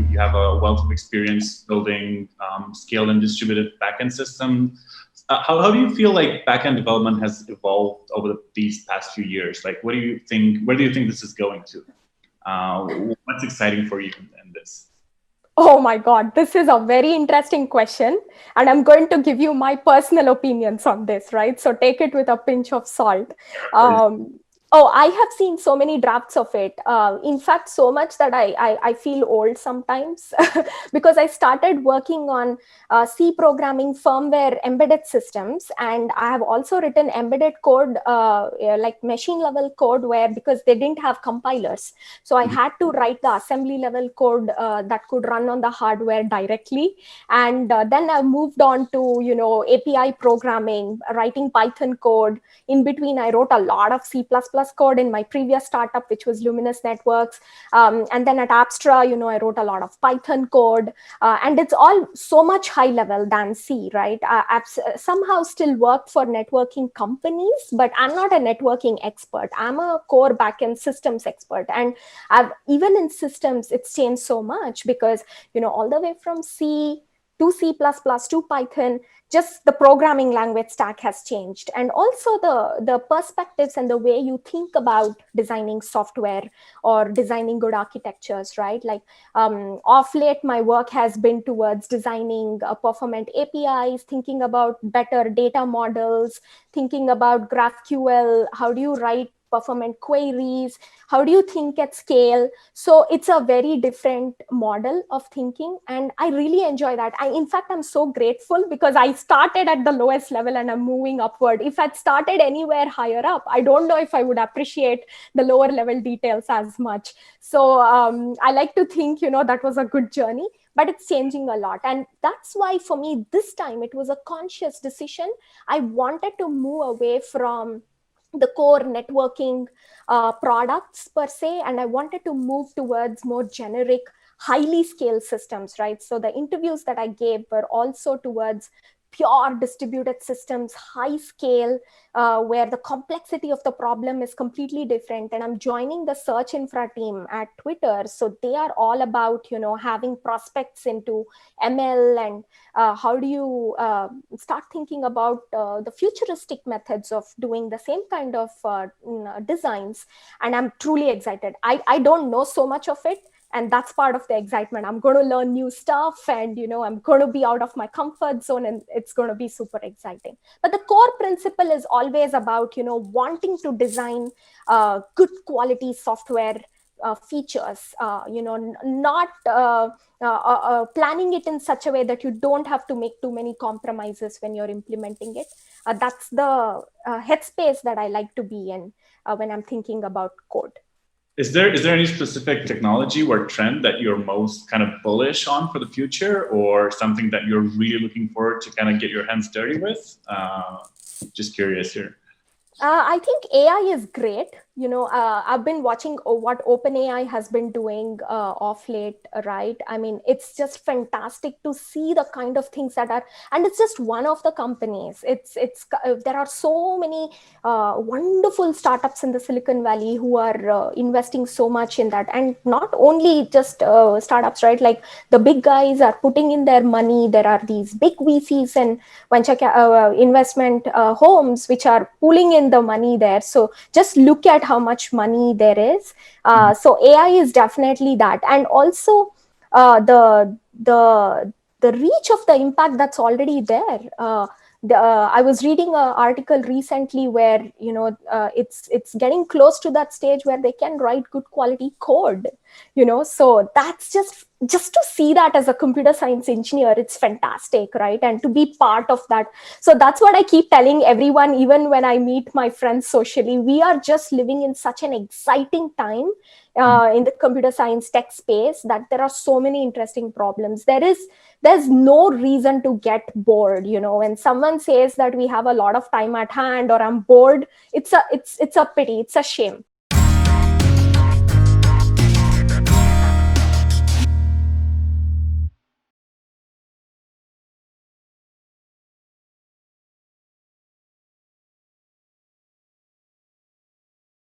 you have a wealth of experience building scaled and distributed backend systems. How do you feel like backend development has evolved over these past few years? Like, what do you think? Where do you think this is going to? What's exciting for you in this? Oh my God, this is a very interesting question. And I'm going to give you my personal opinions on this, right? So take it with a pinch of salt. Um, oh, I have seen so many drafts of it. In fact, so much that I feel old sometimes because I started working on C programming firmware embedded systems. And I have also written embedded code, like machine level code, where because they didn't have compilers. So I had to write the assembly level code that could run on the hardware directly. And then I moved on to, API programming, writing Python code. In between, I wrote a lot of C++ code in my previous startup, which was Luminous Networks. And then at Apstra, I wrote a lot of Python code. And it's all so much high level than C, right? I've somehow still worked for networking companies, but I'm not a networking expert. I'm a core backend systems expert. And even in systems, it's changed so much because, all the way from C to C++ to Python, just the programming language stack has changed. And also the perspectives and the way you think about designing software or designing good architectures, right? Like off late, my work has been towards designing performant APIs, thinking about better data models, thinking about GraphQL. How do you write performant queries? How do you think at scale? So it's a very different model of thinking. And I really enjoy that. In fact, I'm so grateful because I started at the lowest level and I'm moving upward. If I'd started anywhere higher up, I don't know if I would appreciate the lower level details as much. So I like to think, that was a good journey, but it's changing a lot. And that's why for me, this time, it was a conscious decision. I wanted to move away from the core networking products per se, and I wanted to move towards more generic, highly scaled systems, right? So the interviews that I gave were also towards pure distributed systems, high scale, where the complexity of the problem is completely different. And I'm joining the search infra team at Twitter. So they are all about, having prospects into ML and how do you start thinking about the futuristic methods of doing the same kind of designs. And I'm truly excited. I don't know so much of it. And that's part of the excitement. I'm going to learn new stuff and, I'm going to be out of my comfort zone and it's going to be super exciting. But the core principle is always about, wanting to design good quality software features, not planning it in such a way that you don't have to make too many compromises when you're implementing it. That's the headspace that I like to be in when I'm thinking about code. Is there any specific technology or trend that you're most kind of bullish on for the future, or something that you're really looking forward to kind of get your hands dirty with? Just curious here. I think AI is great. I've been watching what OpenAI has been doing off late, right? I mean, it's just fantastic to see the kind of things that are, and it's just one of the companies. There are so many wonderful startups in the Silicon Valley who are investing so much in that. And not only just startups, right? Like the big guys are putting in their money. There are these big VCs and venture investment homes which are pulling in the money there. So just look at how much money there is. So AI is definitely that. And also the reach of the impact that's already there. I was reading an article recently where it's getting close to that stage where they can write good quality code. So that's just to see that as a computer science engineer, it's fantastic, right? And to be part of that. So that's what I keep telling everyone, even when I meet my friends socially. We are just living in such an exciting time in the computer science tech space that there are so many interesting problems. There's no reason to get bored. When someone says that we have a lot of time at hand or I'm bored, it's a pity, it's a shame.